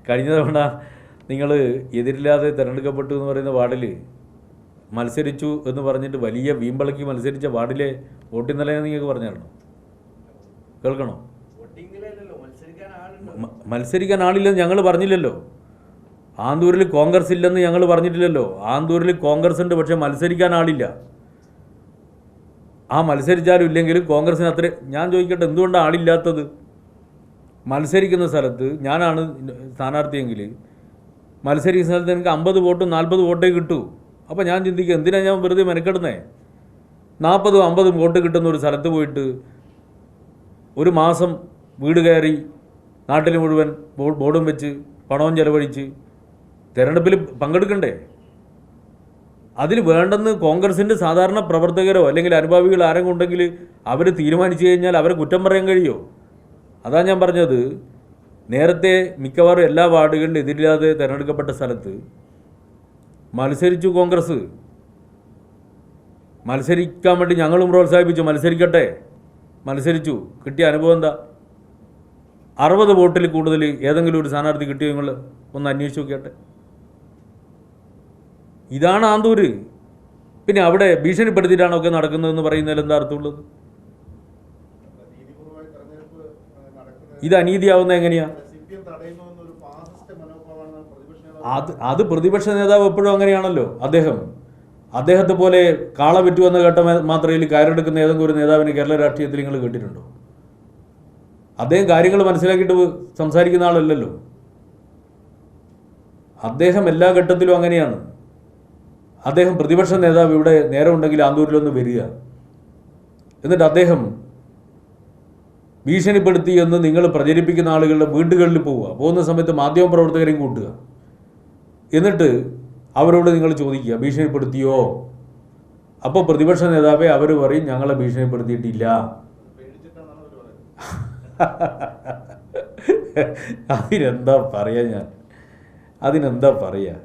കഴിഞ്ഞ തവണ നിങ്ങൾ എതിരില്ലാതെ തിരഞ്ഞെടുക്കപ്പെട്ടു എന്ന് പറയുന്ന വാർഡിൽ മത്സരിച്ചു എന്ന് പറഞ്ഞിട്ട് വലിയ വീമ്പളക്കി മത്സരിച്ച വാർഡിലെ വോട്ടിംഗ് നിലയെന്ന് നിങ്ങൾക്ക് പറഞ്ഞായിരുന്നു. കേൾക്കണോ? മത്സരിക്കാൻ ആളില്ലെന്ന് ഞങ്ങൾ പറഞ്ഞില്ലല്ലോ. ആന്തൂരിൽ കോൺഗ്രസ് ഇല്ലെന്ന് ഞങ്ങൾ പറഞ്ഞിട്ടില്ലല്ലോ. ആന്തൂരിൽ കോൺഗ്രസ് ഉണ്ട്, പക്ഷേ മത്സരിക്കാൻ ആളില്ല. ആ മത്സരിച്ചാലും ഇല്ലെങ്കിലും കോൺഗ്രസിന് അത്ര. ഞാൻ ചോദിക്കട്ടെ, എന്തുകൊണ്ടാണ് ആളില്ലാത്തത്? മത്സരിക്കുന്ന സ്ഥലത്ത് ഞാനാണ് സ്ഥാനാർത്ഥിയെങ്കിൽ മത്സരിക്കുന്ന സ്ഥലത്ത് എനിക്ക് 50 വോട്ടും 40 വോട്ടേ കിട്ടൂ. അപ്പോൾ ഞാൻ ചിന്തിക്കുക, എന്തിനാണ് ഞാൻ വെറുതെ മെനക്കെടുന്നേ? 40 50 വോട്ട് കിട്ടുന്ന ഒരു സ്ഥലത്ത് പോയിട്ട് ഒരു മാസം വീട് കയറി നാട്ടിൽ മുഴുവൻ ബോർഡും വെച്ച് പണവും ചെലവഴിച്ച് തിരഞ്ഞെടുപ്പിൽ പങ്കെടുക്കണ്ടേ? അതിൽ വേണ്ടെന്ന് കോൺഗ്രസിൻ്റെ സാധാരണ പ്രവർത്തകരോ അല്ലെങ്കിൽ അനുഭാവികൾ ആരെങ്കിലും ഉണ്ടെങ്കിൽ അവർ തീരുമാനിച്ചു കഴിഞ്ഞാൽ അവരെ കുറ്റം പറയാൻ കഴിയുമോ? അതാണ് ഞാൻ പറഞ്ഞത്. നേരത്തെ മിക്കവാറും എല്ലാ വാർഡുകളിലും എതിരില്ലാതെ തിരഞ്ഞെടുക്കപ്പെട്ട സ്ഥലത്ത് മത്സരിച്ചു കോൺഗ്രസ്. മത്സരിക്കാൻ വേണ്ടി ഞങ്ങളും പ്രോത്സാഹിപ്പിച്ചു, മത്സരിക്കട്ടെ. മത്സരിച്ചു. കിട്ടിയ അനുഭവം എന്താ? 60 വോട്ടിൽ കൂടുതൽ ഏതെങ്കിലും ഒരു സ്ഥാനാർത്ഥി കിട്ടിയോ? നിങ്ങൾ ഒന്ന് അന്വേഷിച്ച് നോക്കിയാട്ടെ. ഇതാണ് ആന്തൂര്. പിന്നെ അവിടെ ഭീഷണിപ്പെടുത്തിയിട്ടാണ് ഒക്കെ നടക്കുന്നതെന്ന് പറയുന്നതിൽ എന്താ അർത്ഥമുള്ളത്? ഇത് അനീതിയാവുന്ന എങ്ങനെയാ? അത് പ്രതിപക്ഷ നേതാവ് എപ്പോഴും അങ്ങനെയാണല്ലോ. അദ്ദേഹത്തെ പോലെ കാള വിറ്റു വന്ന ഘട്ടം മാത്രയിൽ കയറെടുക്കുന്ന ഏതെങ്കിലും ഒരു നേതാവിന് കേരള രാഷ്ട്രീയത്തിൽ നിങ്ങൾ കേട്ടിട്ടുണ്ടോ? അദ്ദേഹം കാര്യങ്ങൾ മനസ്സിലാക്കിയിട്ട് സംസാരിക്കുന്ന ആളല്ലല്ലോ. അദ്ദേഹം എല്ലാ ഘട്ടത്തിലും അങ്ങനെയാണ്. അദ്ദേഹം പ്രതിപക്ഷ നേതാവ് ഇവിടെ നേരം ഉണ്ടെങ്കിൽ ആന്തൂരിലൊന്ന് വരിക, എന്നിട്ട് അദ്ദേഹം ഭീഷണിപ്പെടുത്തി എന്ന് നിങ്ങൾ പ്രചരിപ്പിക്കുന്ന ആളുകളുടെ വീടുകളിൽ പോവുക, പോകുന്ന സമയത്ത് മാധ്യമപ്രവർത്തകരെയും കൂട്ടുക, എന്നിട്ട് അവരോട് നിങ്ങൾ ചോദിക്കുക ഭീഷണിപ്പെടുത്തിയോ? അപ്പോൾ പ്രതിപക്ഷ നേതാവെ അവർ പറയും ഞങ്ങളെ ഭീഷണിപ്പെടുത്തിയിട്ടില്ല. അതിനെന്താ പറയുക? അതിനെന്താ പറയുക?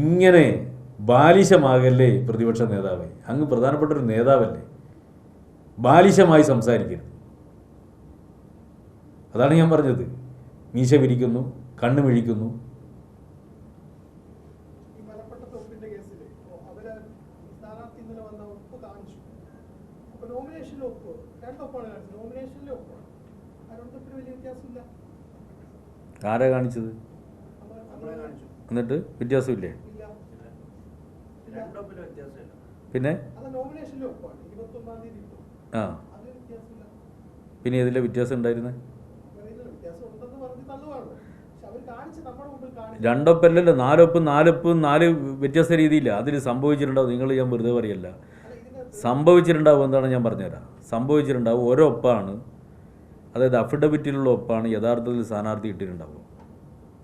ഇങ്ങനെ ബാലിശമാകല്ലേ പ്രതിപക്ഷ നേതാവേ? അങ്ങ് പ്രധാനപ്പെട്ടൊരു നേതാവല്ലേ? ബാലിശമായി സംസാരിക്കരുത്. അതാണ് ഞാൻ പറഞ്ഞത്. മീശ വിരിക്കുന്നു, കണ്ണ് മിഴിക്കുന്നു. ആരാ കാണിച്ചത്? എന്നിട്ട് വ്യത്യാസമില്ലേ? പിന്നെ ആ പിന്നെ ഇതിലെ വ്യത്യാസം ഉണ്ടായിരുന്നേ? രണ്ടൊപ്പല്ലല്ലോ, 4 ഒപ്പും 4 വ്യത്യസ്ത രീതിയില്ല. അതിൽ സംഭവിച്ചിട്ടുണ്ടാവും. നിങ്ങൾ ഞാൻ വെറുതെ പറയല്ല, സംഭവിച്ചിട്ടുണ്ടാവും. എന്താണ് ഞാൻ പറഞ്ഞുതരാം. സംഭവിച്ചിട്ടുണ്ടാവും. ഓരോ ഒപ്പാണ്, അതായത് അഫിഡവിറ്റിലുള്ള ഒപ്പാണ് യഥാർത്ഥത്തിൽ സ്ഥാനാർത്ഥി ഇട്ടിട്ടുണ്ടാവും.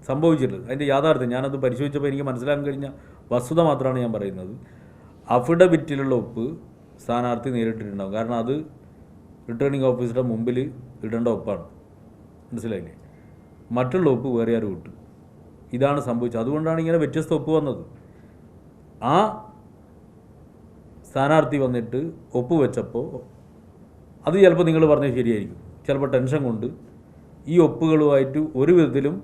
സംഭവിച്ചിട്ടുള്ളത് അതിൻ്റെ യാഥാർത്ഥ്യം ഞാനത് പരിശോധിച്ചപ്പോൾ എനിക്ക് മനസ്സിലാക്കാൻ കഴിഞ്ഞ വസ്തുത മാത്രമാണ് ഞാൻ പറയുന്നത്. അഫിഡവിറ്റിലുള്ള ഒപ്പ് സ്ഥാനാർത്ഥി നേരിട്ടിട്ടുണ്ടാവും. കാരണം അത് റിട്ടേണിംഗ് ഓഫീസറുടെ മുമ്പിൽ ഇടേണ്ട ഒപ്പാണ്. മനസ്സിലായില്ലേ? മറ്റുള്ള ഒപ്പ് വേറെ ആരും ഇട്ടു. ഇതാണ് സംഭവിച്ചത്. അതുകൊണ്ടാണ് ഇങ്ങനെ വ്യത്യസ്ത ഒപ്പ് വന്നത്. ആ സ്ഥാനാർത്ഥി വന്നിട്ട് ഒപ്പ് വെച്ചപ്പോൾ അത് ചിലപ്പോൾ നിങ്ങൾ പറഞ്ഞത് ശരിയായിരിക്കും, ചിലപ്പോൾ ടെൻഷൻ കൊണ്ട് ഈ ഒപ്പുകളുമായിട്ട് ഒരു വിധത്തിലും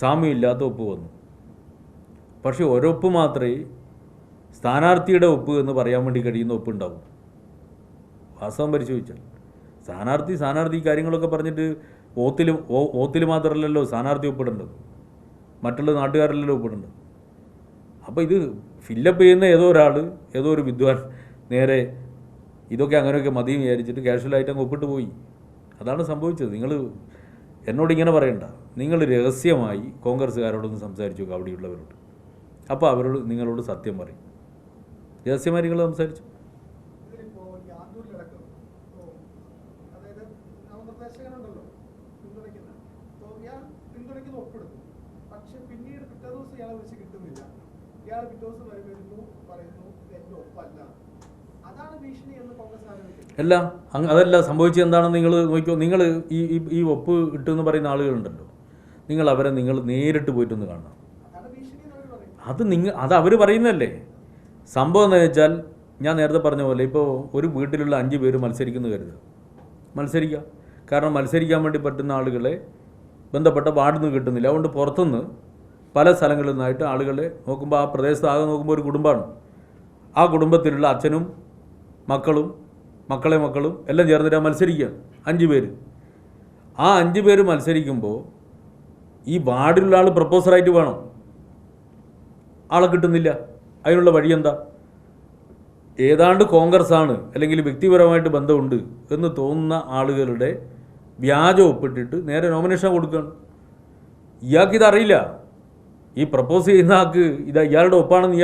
സാമ്യമില്ലാത്ത ഒപ്പ് വന്നു. പക്ഷേ ഒരൊപ്പ് മാത്രമേ സ്ഥാനാർത്ഥിയുടെ ഒപ്പ് എന്ന് പറയാൻ വേണ്ടി കഴിയുന്ന ഒപ്പുണ്ടാവും. വാസ്തവം പരിശോധിച്ചാൽ സ്ഥാനാർത്ഥി കാര്യങ്ങളൊക്കെ പറഞ്ഞിട്ട് ഓത്തിൽ മാത്രമല്ലല്ലോ സ്ഥാനാർത്ഥി ഒപ്പിടേണ്ടത്, മറ്റുള്ള നാട്ടുകാരല്ലല്ലോ ഒപ്പിടേണ്ടത്. അപ്പോൾ ഇത് ഫില്ലപ്പ് ചെയ്യുന്ന ഏതോ ഒരാൾ, ഏതോ ഒരു വിദ്വാൻ നേരെ ഇതൊക്കെ അങ്ങനെയൊക്കെ മതിയും വിചാരിച്ചിട്ട് കാഷ്വലായിട്ട് അങ്ങ് ഒപ്പിട്ട് പോയി. അതാണ് സംഭവിച്ചത്. നിങ്ങൾ എന്നോടിങ്ങനെ പറയണ്ട. നിങ്ങൾ രഹസ്യമായി കോൺഗ്രസ്സുകാരോടൊന്ന് സംസാരിച്ചു നോക്കുക, അവിടെയുള്ളവരോട്. അപ്പോൾ അവരോട് നിങ്ങളോട് സത്യം പറയും. രഹസ്യമായി നിങ്ങൾ സംസാരിച്ചു. അല്ല, അതല്ല സംഭവിച്ചത്. എന്താണെന്ന് നിങ്ങൾ നോക്കിയോ. നിങ്ങൾ ഈ ഒപ്പ് ഇട്ടെന്ന് പറയുന്ന ആളുകളുണ്ടല്ലോ, നിങ്ങൾ അവരെ നേരിട്ട് പോയിട്ടൊന്ന് കാണണം. അത് അവർ പറയുന്നതല്ലേ. സംഭവം എന്ന് വെച്ചാൽ ഞാൻ നേരത്തെ പറഞ്ഞ പോലെ ഇപ്പോൾ ഒരു വീട്ടിലുള്ള 5 പേര് മത്സരിക്കുന്നു കരുതുക. മത്സരിക്കുക. കാരണം മത്സരിക്കാൻ വേണ്ടി പറ്റുന്ന ആളുകളെ ബന്ധപ്പെട്ട വാർഡിൽ നിന്ന് കിട്ടുന്നില്ല. അതുകൊണ്ട് പുറത്തുനിന്ന് പല സ്ഥലങ്ങളിൽ നിന്നായിട്ട് ആളുകളെ നോക്കുമ്പോൾ ആ പ്രദേശത്ത് ആകെ നോക്കുമ്പോൾ ഒരു കുടുംബമാണ്. ആ കുടുംബത്തിലുള്ള അച്ഛനും മക്കളും മക്കളും എല്ലാം ചേർന്നിട്ട് മത്സരിക്കുകയാണ് 5 പേര്. ആ 5 പേര് മത്സരിക്കുമ്പോൾ ഈ വാർഡിലുള്ള ആൾ പ്രപ്പോസറായിട്ട് വേണം, ആളെ കിട്ടുന്നില്ല. അതിനുള്ള വഴിയെന്താ? ഏതാണ്ട് കോൺഗ്രസ്സാണ് അല്ലെങ്കിൽ വ്യക്തിപരമായിട്ട് ബന്ധമുണ്ട് എന്ന് തോന്നുന്ന ആളുകളുടെ വ്യാജ ഒപ്പിട്ടിട്ട് നേരെ നോമിനേഷൻ കൊടുക്കുകയാണ്. ഇയാൾക്കിതറിയില്ല. ഈ പ്രപ്പോസ് ചെയ്യുന്ന ആൾക്ക് ഇത് ഇയാളുടെ ഒപ്പാണെന്ന്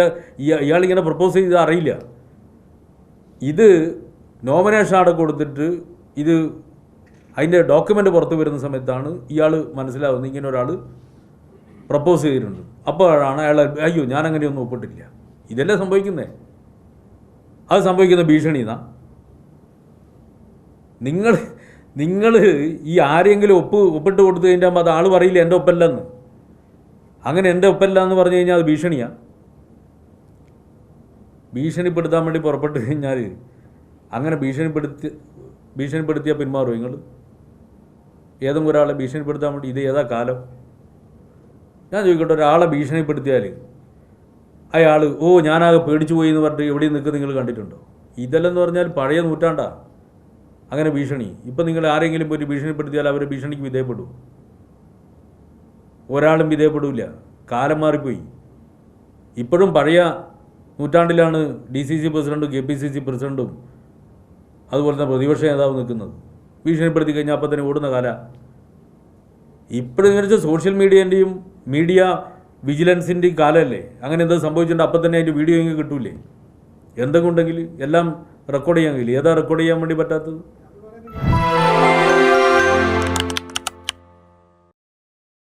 ഇയാളിങ്ങനെ പ്രപ്പോസ് ചെയ്ത് അറിയില്ല. ഇത് നോമിനേഷൻ അവിടെ കൊടുത്തിട്ട് ഇത് അതിൻ്റെ ഡോക്യുമെൻ്റ് പുറത്ത് വരുന്ന സമയത്താണ് ഇയാൾ മനസ്സിലാവുന്നത് ഇങ്ങനെ ഒരാൾ പ്രപ്പോസ് ചെയ്തിട്ടുണ്ട്. അപ്പോഴാണ് അയാൾ അയ്യോ ഞാനങ്ങനെയൊന്നും ഒപ്പിട്ടില്ല. ഇതല്ലേ സംഭവിക്കുന്നത്? അത് സംഭവിക്കുന്ന ഭീഷണി എന്നാ. നിങ്ങൾ ഈ ആരെങ്കിലും ഒപ്പിട്ട് കൊടുത്തു കഴിഞ്ഞാൽ അത് ആൾ പറയില്ല എൻ്റെ ഒപ്പല്ലെന്ന്. അങ്ങനെ എൻ്റെ ഒപ്പല്ല എന്ന് പറഞ്ഞു കഴിഞ്ഞാൽ അത് ഭീഷണിയാണ്. ഭീഷണിപ്പെടുത്താൻ വേണ്ടി പുറപ്പെട്ട് കഴിഞ്ഞാൽ അങ്ങനെ ഭീഷണിപ്പെടുത്തിയാൽ പിന്മാറും നിങ്ങൾ? ഏതെങ്കിലും ഒരാളെ ഭീഷണിപ്പെടുത്താൻ വേണ്ടി ഇത് ഏതാ കാലം? ഞാൻ ചോദിക്കട്ടെ, ഒരാളെ ഭീഷണിപ്പെടുത്തിയാൽ അയാൾ ഞാനാകെ പേടിച്ചു പോയി എന്ന് പറഞ്ഞിട്ട് എവിടെയും നിൽക്കുന്നത് നിങ്ങൾ കണ്ടിട്ടുണ്ടോ? ഇതെല്ലെന്ന് പറഞ്ഞാൽ പഴയ നൂറ്റാണ്ടാ അങ്ങനെ ഭീഷണി. ഇപ്പം നിങ്ങൾ ആരെങ്കിലും പോയിട്ട് ഭീഷണിപ്പെടുത്തിയാൽ അവർ ഭീഷണിക്ക് വിധേയപ്പെടും? ഒരാളും വിധേയപ്പെടില്ല. കാലം മാറിപ്പോയി. ഇപ്പോഴും പഴയ നൂറ്റാണ്ടിലാണ് DCC പ്രസിഡൻറ്റും KPCC പ്രസിഡൻറ്റും അതുപോലെ തന്നെ പ്രതിപക്ഷ നേതാവ് നിൽക്കുന്നത്. ഭീഷണിപ്പെടുത്തി കഴിഞ്ഞാൽ അപ്പം തന്നെ ഓടുന്ന കാല. ഇപ്പോഴും എന്ന് വെച്ചാൽ സോഷ്യൽ മീഡിയേൻ്റെയും മീഡിയ വിജിലൻസിൻ്റെയും കാലമല്ലേ. അങ്ങനെ എന്താ സംഭവിച്ചിട്ടുണ്ട് അപ്പം തന്നെ അതിൻ്റെ വീഡിയോ ഇങ്ങനെ കിട്ടൂലേ? എന്തെങ്കിലും ഉണ്ടെങ്കിൽ എല്ലാം റെക്കോർഡ് ചെയ്യാൻ കഴിയില്ല. ഏതാ റെക്കോർഡ് ചെയ്യാൻ വേണ്ടി പറ്റാത്തത്?